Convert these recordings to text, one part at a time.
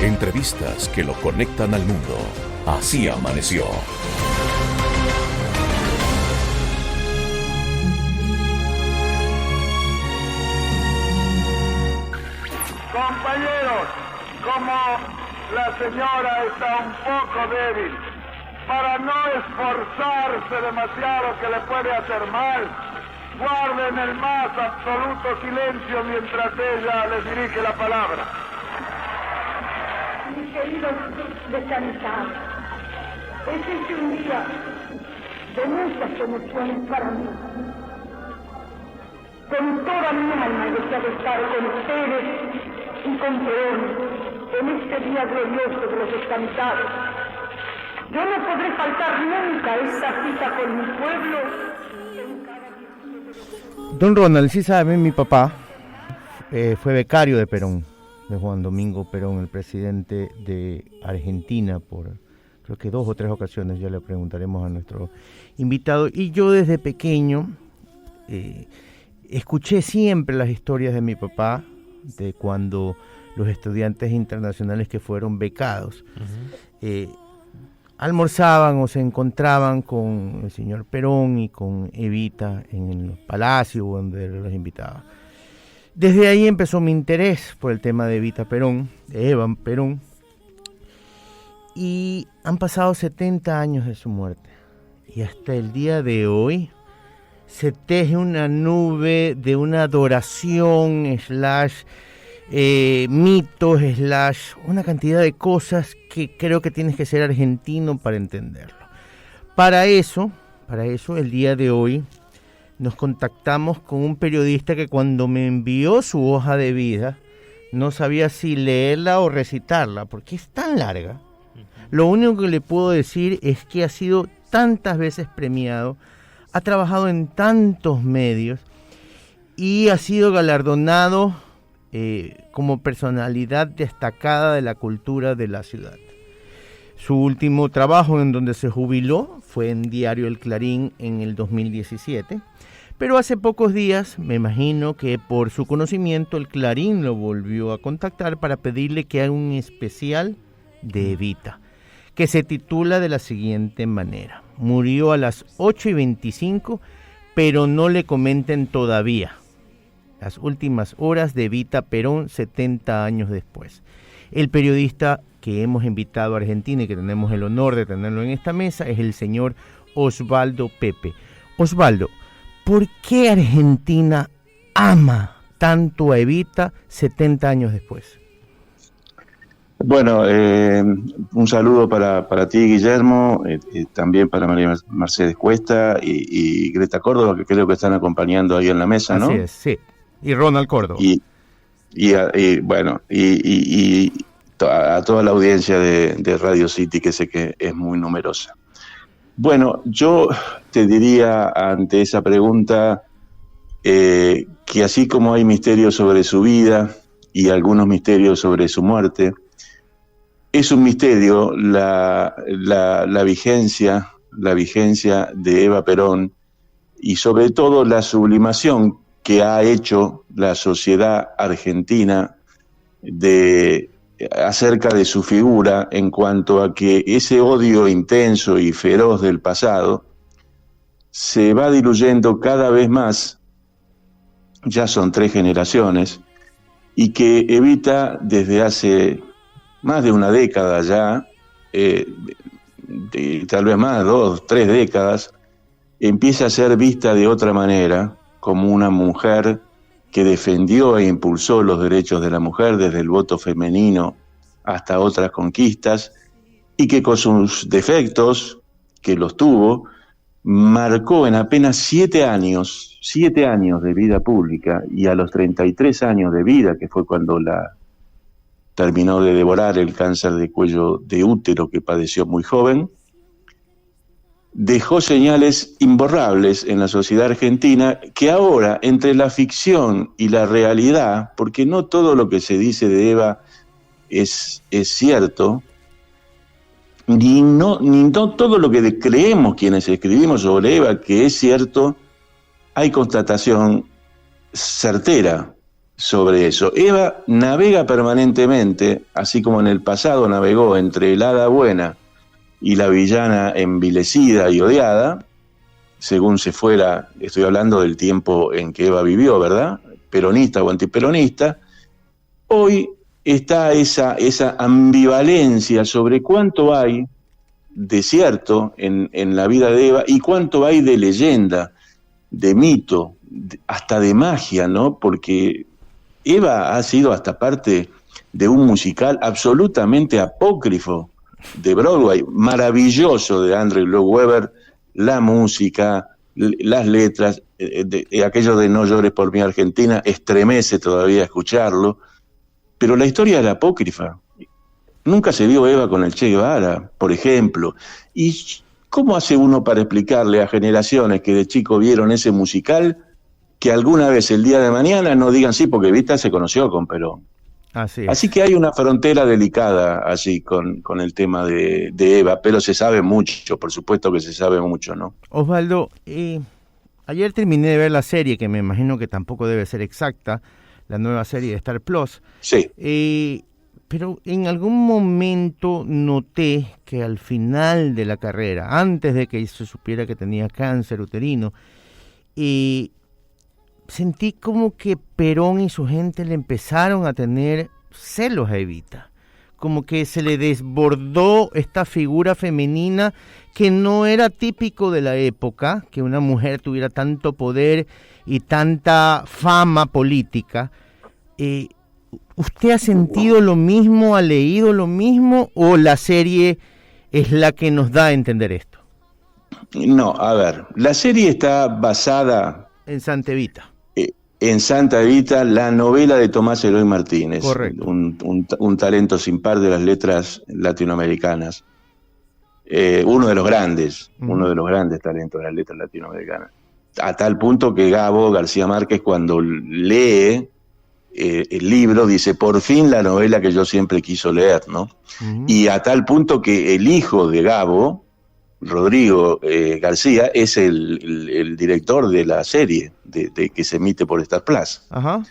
Entrevistas que lo conectan al mundo. Así amaneció. Compañeros, como la señora está un poco débil, para no esforzarse demasiado que le puede hacer mal, guarden el más absoluto silencio mientras ella les dirige la palabra. Mis queridos descansados, es un día de muchas emociones para mí. Con toda mi alma deseo estar con ustedes y con Perón en este día glorioso de los descansados. Yo no podré faltar nunca a esa cita con mi pueblo. Don Ronald, sí sabe, mi papá fue becario de Perón, de Juan Domingo Perón, el presidente de Argentina, por creo que 2 o 3 ocasiones, ya le preguntaremos a nuestro invitado. Y yo desde pequeño escuché siempre las historias de mi papá, de cuando los estudiantes internacionales que fueron becados almorzaban o se encontraban con el señor Perón y con Evita en el palacio donde los invitaba. Desde ahí empezó mi interés por el tema de Evita Perón, de Eva Perón, y han pasado 70 años de su muerte. Y hasta el día de hoy se teje una nube de una adoración, mitos, una cantidad de cosas que creo que tienes que ser argentino para entenderlo. Para eso, el día de hoy nos contactamos con un periodista que cuando me envió su hoja de vida no sabía si leerla o recitarla, porque es tan larga. Lo único que le puedo decir es que ha sido tantas veces premiado, ha trabajado en tantos medios y ha sido galardonado como personalidad destacada de la cultura de la ciudad. Su último trabajo en donde se jubiló fue en Diario El Clarín en el 2017, pero hace pocos días, me imagino que por su conocimiento, El Clarín lo volvió a contactar para pedirle que haga un especial de Evita, que se titula de la siguiente manera: murió a las 8:25, pero no le comenten todavía. Las últimas horas de Evita Perón 70 años después. El periodista que hemos invitado a Argentina y que tenemos el honor de tenerlo en esta mesa es el señor Osvaldo Pepe. Osvaldo, ¿por qué Argentina ama tanto a Evita 70 años después? Bueno, un saludo para ti, Guillermo, también para María Mercedes Cuesta y Greta Córdoba, que creo que están acompañando ahí en la mesa, ¿no? Así es, sí. Y Ronald Córdoba. A toda la audiencia de Radio City, que sé que es muy numerosa. Bueno, yo te diría ante esa pregunta que así como hay misterios sobre su vida y algunos misterios sobre su muerte, es un misterio la vigencia de Eva Perón y sobre todo la sublimación que ha hecho la sociedad argentina acerca de su figura, en cuanto a que ese odio intenso y feroz del pasado se va diluyendo cada vez más, ya son 3 generaciones, y que Evita desde hace más de una década ya, tal vez más, 2, 3 décadas, empieza a ser vista de otra manera, como una mujer que defendió e impulsó los derechos de la mujer desde el voto femenino hasta otras conquistas, y que con sus defectos, que los tuvo, marcó en apenas 7 años de vida pública, y a los 33 años de vida, que fue cuando la terminó de devorar el cáncer de cuello de útero que padeció muy joven, dejó señales imborrables en la sociedad argentina que ahora, entre la ficción y la realidad, porque no todo lo que se dice de Eva es cierto, ni no todo lo que creemos quienes escribimos sobre Eva que es cierto, hay constatación certera sobre eso. Eva navega permanentemente, así como en el pasado navegó entre el hada buena y la villana envilecida y odiada, según se fuera, estoy hablando del tiempo en que Eva vivió, ¿verdad? Peronista o antiperonista. Hoy está esa ambivalencia sobre cuánto hay de cierto en la vida de Eva y cuánto hay de leyenda, de mito, hasta de magia, ¿no? Porque Eva ha sido hasta parte de un musical absolutamente apócrifo de Broadway, maravilloso, de Andrew Lloyd Webber, la música, las letras, aquello de No llores por mi Argentina, estremece todavía escucharlo, pero la historia era apócrifa. Nunca se vio Eva con el Che Guevara, por ejemplo. ¿Y cómo hace uno para explicarle a generaciones que de chico vieron ese musical que alguna vez el día de mañana no digan sí, porque Evita se conoció con Perón? Así que hay una frontera delicada allí con el tema de Eva, pero se sabe mucho, por supuesto que se sabe mucho, ¿no? Osvaldo, ayer terminé de ver la serie, que me imagino que tampoco debe ser exacta, la nueva serie de Star Plus. Sí. Pero en algún momento noté que al final de la carrera, antes de que se supiera que tenía cáncer uterino, sentí como que Perón y su gente le empezaron a tener celos a Evita. Como que se le desbordó esta figura femenina que no era típico de la época, que una mujer tuviera tanto poder y tanta fama política. ¿Usted ha sentido lo mismo, ha leído lo mismo, o la serie es la que nos da a entender esto? No, a ver, la serie está basada en Santa Evita. En Santa Evita, la novela de Tomás Eloy Martínez. Correcto. Un talento sin par de las letras latinoamericanas. Uno de los grandes talentos de las letras latinoamericanas. A tal punto que Gabo García Márquez, cuando lee el libro, dice, por fin la novela que yo siempre quiso leer, ¿no? Uh-huh. Y a tal punto que el hijo de Gabo, Rodrigo García, es el director de la serie de que se emite por Star Plus. Uh-huh.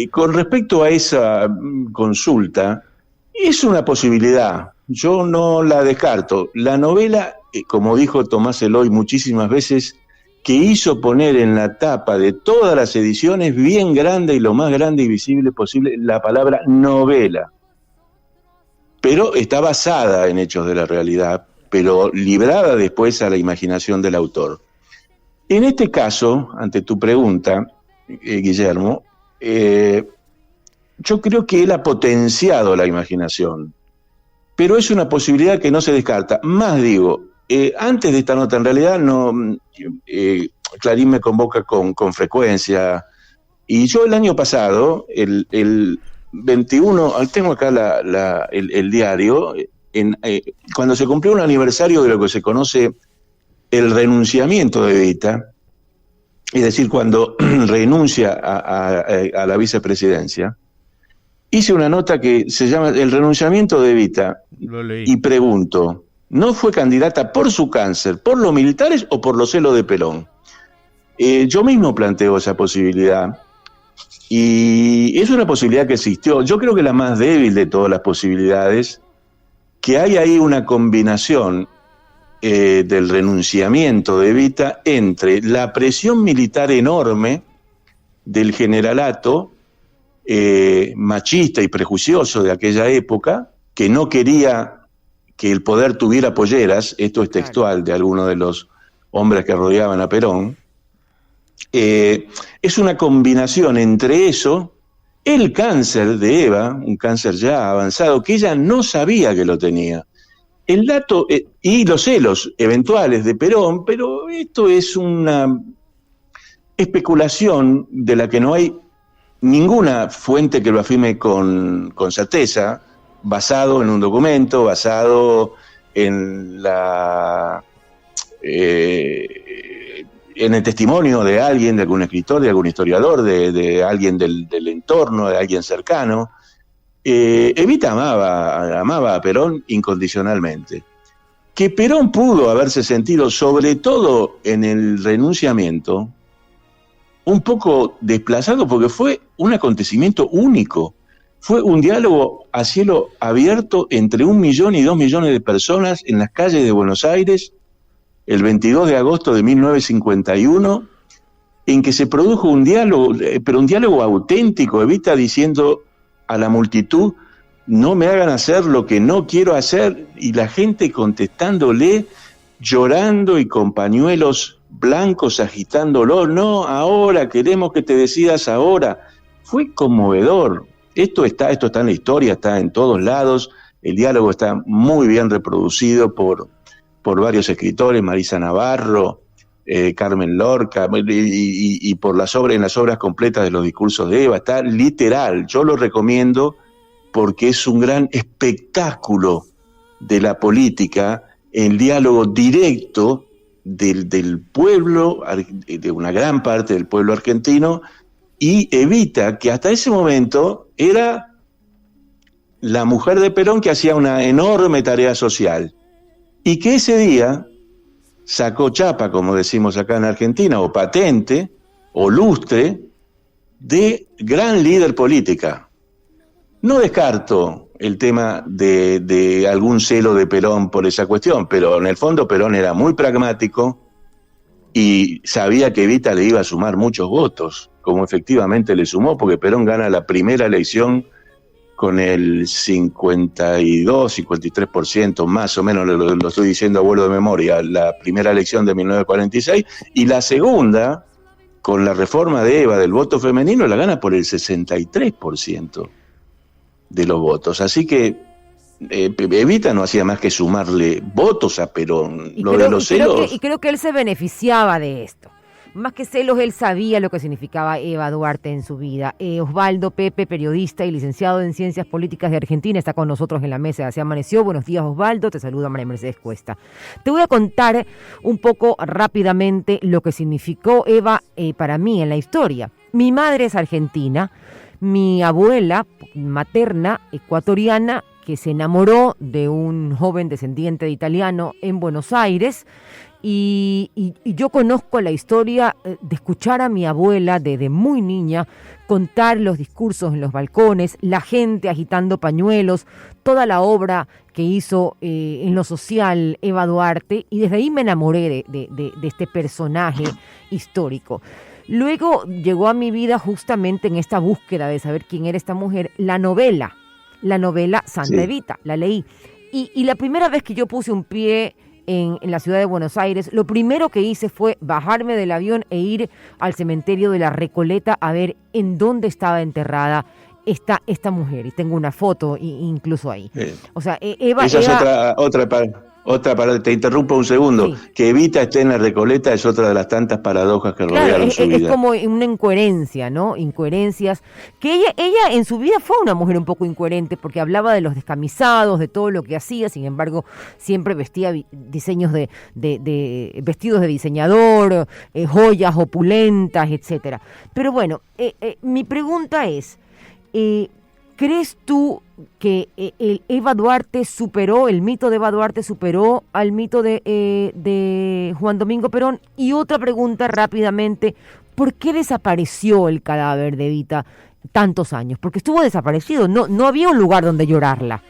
Con respecto a esa consulta, es una posibilidad, yo no la descarto. La novela, como dijo Tomás Eloy muchísimas veces, que hizo poner en la tapa de todas las ediciones, bien grande y lo más grande y visible posible, la palabra novela. Pero está basada en hechos de la realidad, pero librada después a la imaginación del autor. En este caso, ante tu pregunta, Guillermo, yo creo que él ha potenciado la imaginación, pero es una posibilidad que no se descarta. Más digo, antes de esta nota, en realidad, Clarín me convoca con frecuencia, y yo el año pasado, el 21, tengo acá el diario, cuando se cumplió un aniversario de lo que se conoce el renunciamiento de Evita, es decir, cuando renuncia a la vicepresidencia, hice una nota que se llama El renunciamiento de Evita, y pregunto, ¿no fue candidata por su cáncer, por los militares o por los celos de Perón? Yo mismo planteo esa posibilidad, y es una posibilidad que existió. Yo creo que la más débil de todas las posibilidades, que hay ahí una combinación del renunciamiento de Evita entre la presión militar enorme del generalato machista y prejuicioso de aquella época, que no quería que el poder tuviera polleras, esto es textual de algunos de los hombres que rodeaban a Perón. Es una combinación entre eso, el cáncer de Eva, un cáncer ya avanzado, que ella no sabía que lo tenía, el dato y los celos eventuales de Perón, pero esto es una especulación de la que no hay ninguna fuente que lo afirme con certeza, basado en un documento, basado en en el testimonio de alguien, de algún escritor, de algún historiador, de alguien del entorno, de alguien cercano. Evita amaba a Perón incondicionalmente. Que Perón pudo haberse sentido, sobre todo en el renunciamiento, un poco desplazado porque fue un acontecimiento único. Fue un diálogo a cielo abierto entre 1 millón y 2 millones de personas en las calles de Buenos Aires el 22 de agosto de 1951, en que se produjo un diálogo, pero un diálogo auténtico, Evita diciendo a la multitud, no me hagan hacer lo que no quiero hacer, y la gente contestándole, llorando y con pañuelos blancos agitándolo, no, ahora, queremos que te decidas ahora. Fue conmovedor. Esto está en la historia, está en todos lados, el diálogo está muy bien reproducido por varios escritores, Marisa Navarro, Carmen Lorca, y por en las obras completas de los discursos de Eva, está literal, yo lo recomiendo porque es un gran espectáculo de la política, el diálogo directo del pueblo, de una gran parte del pueblo argentino, y Evita, que hasta ese momento era la mujer de Perón que hacía una enorme tarea social, y que ese día sacó chapa, como decimos acá en Argentina, o patente, o lustre, de gran líder política. No descarto el tema de algún celo de Perón por esa cuestión, pero en el fondo Perón era muy pragmático y sabía que Evita le iba a sumar muchos votos, como efectivamente le sumó, porque Perón gana la primera elección con el 53% más o menos, lo estoy diciendo a vuelo de memoria, la primera elección de 1946, y la segunda, con la reforma de Eva del voto femenino, la gana por el 63% de los votos. Así que Evita no hacía más que sumarle votos a Perón. Creo que él se beneficiaba de esto. Más que celos, él sabía lo que significaba Eva Duarte en su vida. Osvaldo Pepe, periodista y licenciado en Ciencias Políticas de Argentina, está con nosotros en la mesa de Así Amaneció. Buenos días, Osvaldo. Te saluda María Mercedes Cuesta. Te voy a contar un poco rápidamente lo que significó Eva para mí en la historia. Mi madre es argentina, mi abuela materna ecuatoriana, que se enamoró de un joven descendiente de italiano en Buenos Aires, y yo conozco la historia de escuchar a mi abuela desde muy niña contar los discursos en los balcones, la gente agitando pañuelos, toda la obra que hizo en lo social Eva Duarte, y desde ahí me enamoré de este personaje histórico. Luego llegó a mi vida, justamente en esta búsqueda de saber quién era esta mujer, la novela Santa Evita, la leí. Y la primera vez que yo puse un pie en la ciudad de Buenos Aires, lo primero que hice fue bajarme del avión e ir al cementerio de la Recoleta a ver en dónde estaba enterrada esta mujer. Y tengo una foto incluso ahí. O sea, Eva... Esa es otra parada, te interrumpo un segundo. Sí. Que Evita esté en la Recoleta es otra de las tantas paradojas que rodearon su vida. Es como una incoherencia, ¿no? Incoherencias. Que ella en su vida fue una mujer un poco incoherente, porque hablaba de los descamisados, de todo lo que hacía, sin embargo, siempre vestía diseños de vestidos de diseñador, joyas opulentas, etcétera. Pero bueno, mi pregunta es, ¿crees tú que el mito de Eva Duarte superó al mito de Juan Domingo Perón? Y otra pregunta rápidamente, ¿por qué desapareció el cadáver de Evita tantos años? Porque estuvo desaparecido, no había un lugar donde llorarla.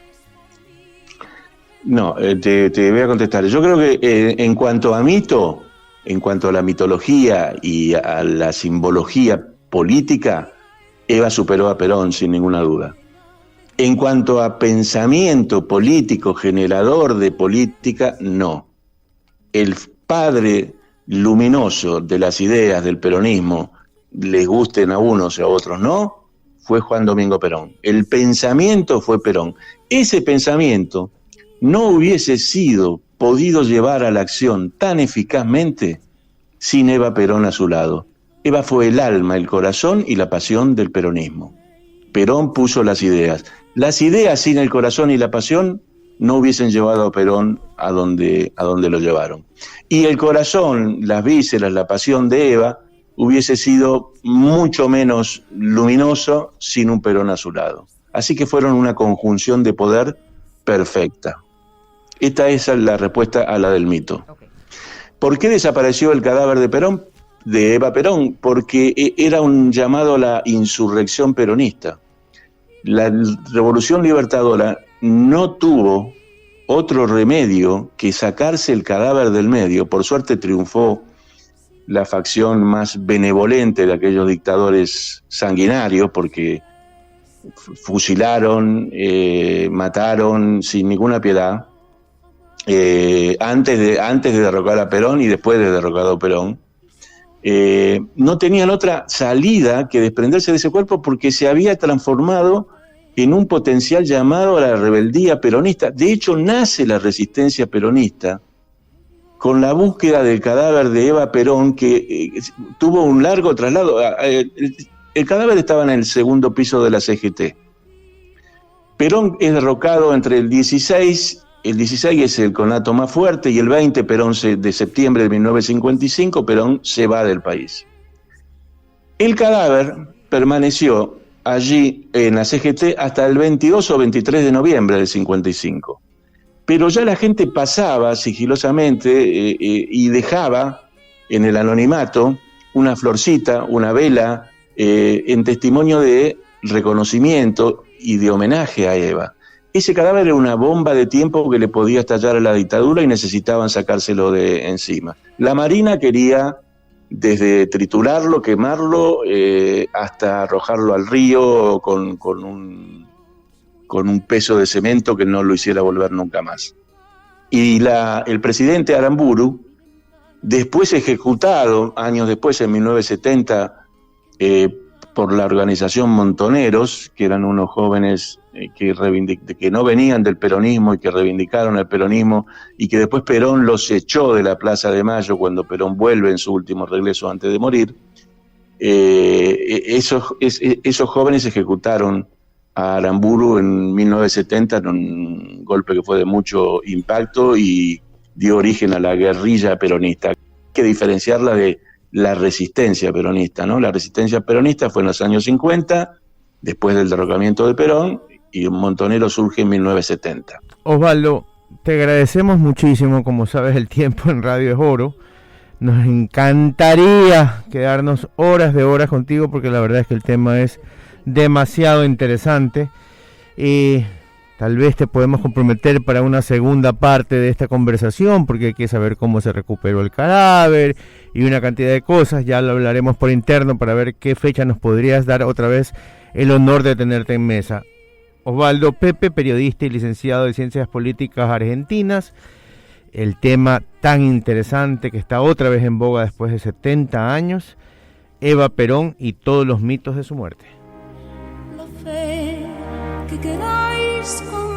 No, te voy a contestar. Yo creo que en cuanto a mito, en cuanto a la mitología y a la simbología política, Eva superó a Perón sin ninguna duda. En cuanto a pensamiento político, generador de política, no. El padre luminoso de las ideas del peronismo, les gusten a unos y a otros no, fue Juan Domingo Perón. El pensamiento fue Perón. Ese pensamiento no hubiese podido llevar a la acción tan eficazmente sin Eva Perón a su lado. Eva fue el alma, el corazón y la pasión del peronismo. Perón puso las ideas. Las ideas sin el corazón y la pasión no hubiesen llevado a Perón a donde lo llevaron. Y el corazón, las vísceras, la pasión de Eva hubiese sido mucho menos luminoso sin un Perón a su lado. Así que fueron una conjunción de poder perfecta. Esta es la respuesta a la del mito. ¿Por qué desapareció el cadáver de Perón? de Eva Perón, porque era un llamado a la insurrección peronista. La Revolución Libertadora no tuvo otro remedio que sacarse el cadáver del medio. Por suerte triunfó la facción más benevolente de aquellos dictadores sanguinarios, porque fusilaron, mataron sin ninguna piedad, antes de derrocar a Perón y después de derrocar a Perón. No tenían otra salida que desprenderse de ese cuerpo, porque se había transformado en un potencial llamado a la rebeldía peronista. De hecho, nace la resistencia peronista con la búsqueda del cadáver de Eva Perón, que tuvo un largo traslado. El cadáver estaba en el segundo piso de la CGT. Perón es derrocado entre el 16 es el conato más fuerte, y el 20, de septiembre de 1955, Perón se va del país. El cadáver permaneció allí en la CGT hasta el 22 o 23 de noviembre del 55. Pero ya la gente pasaba sigilosamente y dejaba en el anonimato una florcita, una vela, en testimonio de reconocimiento y de homenaje a Eva. Ese cadáver era una bomba de tiempo que le podía estallar a la dictadura y necesitaban sacárselo de encima. La Marina quería desde triturarlo, quemarlo, hasta arrojarlo al río con un peso de cemento que no lo hiciera volver nunca más. Y el presidente Aramburu, después ejecutado, años después, en 1970, por la organización Montoneros, que eran unos jóvenes que no venían del peronismo y que reivindicaron el peronismo, y que después Perón los echó de la Plaza de Mayo cuando Perón vuelve en su último regreso antes de morir. Esos jóvenes ejecutaron a Aramburu en 1970 en un golpe que fue de mucho impacto y dio origen a la guerrilla peronista. Hay que diferenciarla de la resistencia peronista, ¿no? La resistencia peronista fue en los años 50, después del derrocamiento de Perón, y un Montonero surge en 1970. Osvaldo, te agradecemos muchísimo. Como sabes, el tiempo en radio es oro. Nos encantaría quedarnos horas de horas contigo, porque la verdad es que el tema es demasiado interesante. Y tal vez te podemos comprometer para una segunda parte de esta conversación, porque hay que saber cómo se recuperó el cadáver y una cantidad de cosas. Ya lo hablaremos por interno para ver qué fecha nos podrías dar otra vez el honor de tenerte en mesa. Osvaldo Pepe, periodista y licenciado de Ciencias Políticas Argentinas. El tema tan interesante que está otra vez en boga después de 70 años, Eva Perón y todos los mitos de su muerte. La fe que queráis con